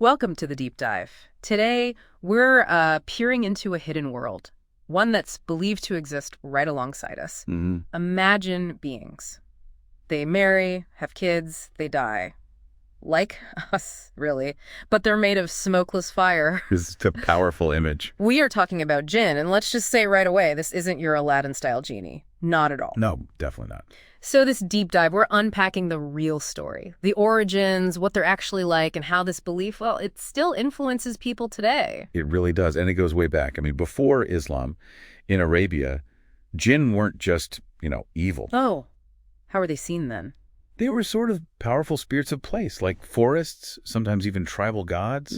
Welcome to the deep dive. Today, we're peering into a hidden world, one that's believed to exist right alongside us. Imagine beings. They marry, have kids, they die. Like us, really, but they're made of smokeless fire. This is a powerful image. We are talking about Jinn, and let's just say right away, this isn't your Aladdin-style genie. Not at all. No, definitely not. So this deep dive, we're unpacking the real story, the origins, what they're actually like, and how this belief, well, it still influences people today. It really does, and it goes way back. I mean, before Islam, in Arabia, jinn weren't just, evil. Oh, how are they seen then? They were sort of powerful spirits of place, like forests, sometimes even tribal gods,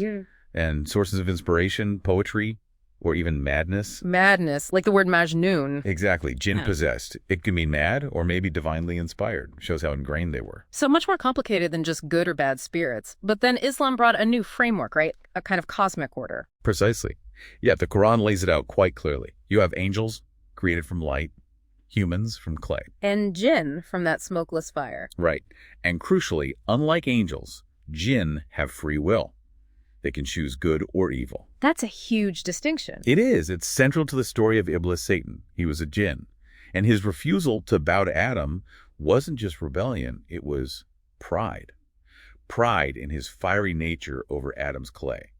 and sources of inspiration, poetry, or even madness. Madness, like the word Majnun. Exactly, jinn-possessed. It can mean mad or maybe divinely inspired. Shows how ingrained they were. So much more complicated than just good or bad spirits. But then Islam brought a new framework, right? A kind of cosmic order. Precisely. Yeah, the Quran lays it out quite clearly. You have angels created from light, humans from clay. And jinn from that smokeless fire. Right. And crucially, unlike angels, jinn have free will. They can choose good or evil. That's a huge distinction. It is. It's central to the story of Iblis, Satan. He was a jinn. And his refusal to bow to Adam wasn't just rebellion, it was pride. Pride in his fiery nature over Adam's clay.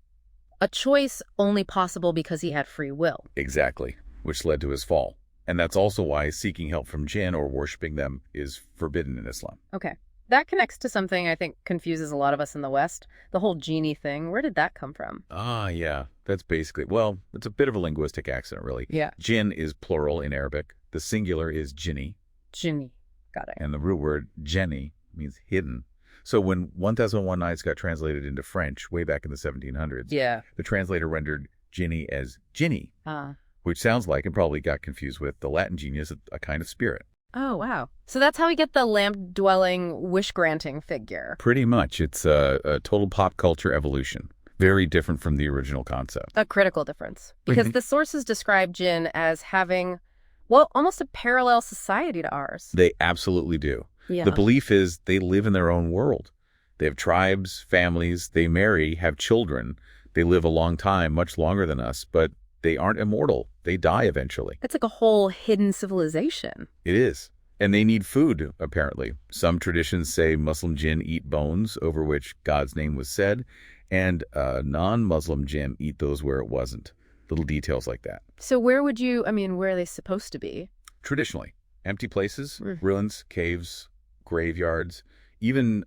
A choice only possible because he had free will. Exactly, which led to his fall. And that's also why seeking help from jinn or worshiping them is forbidden in Islam. Okay. That connects to something I think confuses a lot of us in the West. The whole genie thing. Where did that come from? Yeah. That's basically, it's a bit of a linguistic accident, really. Yeah. Jinn is plural in Arabic. The singular is jinni. Genie. Got it. And the root word jenni means hidden. So when 1001 Nights got translated into French way back in the 1700s, the translator rendered jinni as jinni, which sounds like, and probably got confused with, the Latin genius, a kind of spirit. Oh, wow. So that's how we get the lamp-dwelling, wish-granting figure. Pretty much. It's a total pop culture evolution. Very different from the original concept. A critical difference. Because the sources describe jinn as having, almost a parallel society to ours. They absolutely do. Yeah. The belief is they live in their own world. They have tribes, families, they marry, have children. They live a long time, much longer than us, but they aren't immortal. They die eventually. It's like a whole hidden civilization. It is. And they need food, apparently. Some traditions say Muslim jinn eat bones over which God's name was said, and non-Muslim jinn eat those where it wasn't. Little details like that. So where are they supposed to be? Traditionally, empty places, ruins, caves, graveyards, even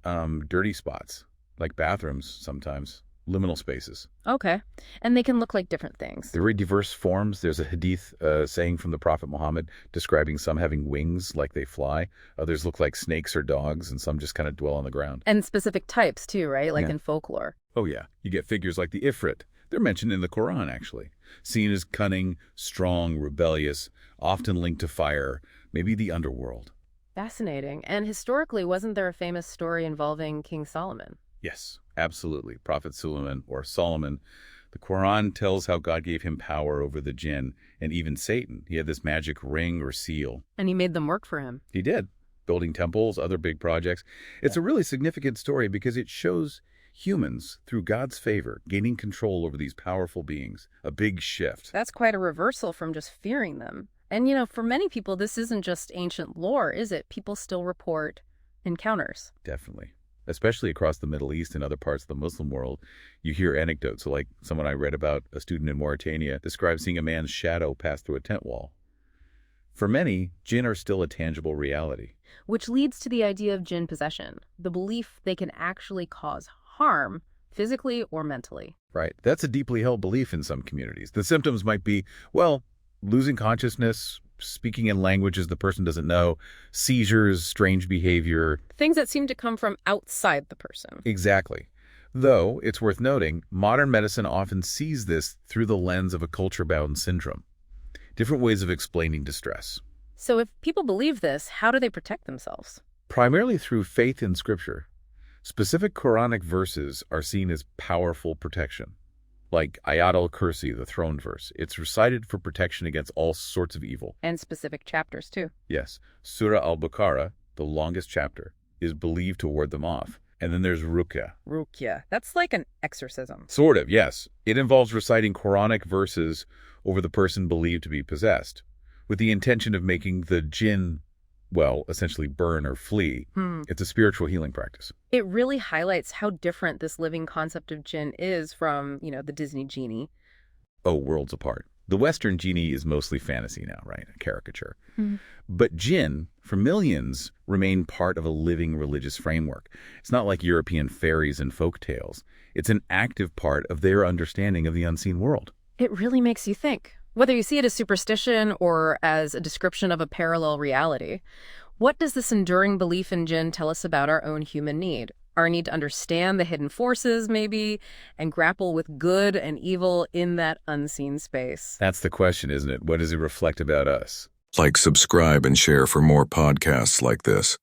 dirty spots, like bathrooms sometimes. Liminal spaces. Okay. And they can look like different things. They're very diverse forms. There's a hadith saying from the Prophet Muhammad describing some having wings like they fly. Others look like snakes or dogs, and some just kind of dwell on the ground. And specific types too, right? Like in folklore. Oh yeah. You get figures like the Ifrit. They're mentioned in the Quran, actually. Seen as cunning, strong, rebellious, often linked to fire, maybe the underworld. Fascinating. And historically, wasn't there a famous story involving King Solomon? Yes, absolutely. Prophet Suleiman, or Solomon. The Quran tells how God gave him power over the jinn and even Satan. He had this magic ring or seal. And he made them work for him. He did. Building temples, other big projects. It's a really significant story because it shows humans, through God's favor, gaining control over these powerful beings. A big shift. That's quite a reversal from just fearing them. And, for many people, this isn't just ancient lore, is it? People still report encounters. Definitely. Especially across the Middle East and other parts of the Muslim world, you hear anecdotes. So like someone I read about, a student in Mauritania, described seeing a man's shadow pass through a tent wall. For many, jinn are still a tangible reality. Which leads to the idea of jinn possession, the belief they can actually cause harm, physically or mentally. Right. That's a deeply held belief in some communities. The symptoms might be, losing consciousness, speaking in languages the person doesn't know, seizures, strange behavior. Things that seem to come from outside the person. Exactly. Though, it's worth noting, modern medicine often sees this through the lens of a culture-bound syndrome. Different ways of explaining distress. So if people believe this, how do they protect themselves? Primarily through faith in Scripture. Specific Quranic verses are seen as powerful protection. Like Ayat al-Kursi, the throne verse. It's recited for protection against all sorts of evil. And specific chapters, too. Yes. Surah al-Baqarah, the longest chapter, is believed to ward them off. And then there's ruqya. Ruqya. That's like an exorcism. Sort of, yes. It involves reciting Quranic verses over the person believed to be possessed, with the intention of making the jinn, well, essentially burn or flee. It's a spiritual healing practice. It really highlights how different this living concept of jinn is from, the Disney genie. Oh, worlds apart. The Western genie is mostly fantasy now, right? A caricature. But jinn, for millions, remain part of a living religious framework. It's not like European fairies and folk tales. It's an active part of their understanding of the unseen world. It really makes you think. Whether you see it as superstition or as a description of a parallel reality, what does this enduring belief in jinn tell us about our own human need? Our need to understand the hidden forces, maybe, and grapple with good and evil in that unseen space. That's the question, isn't it? What does it reflect about us? Like, subscribe, and share for more podcasts like this.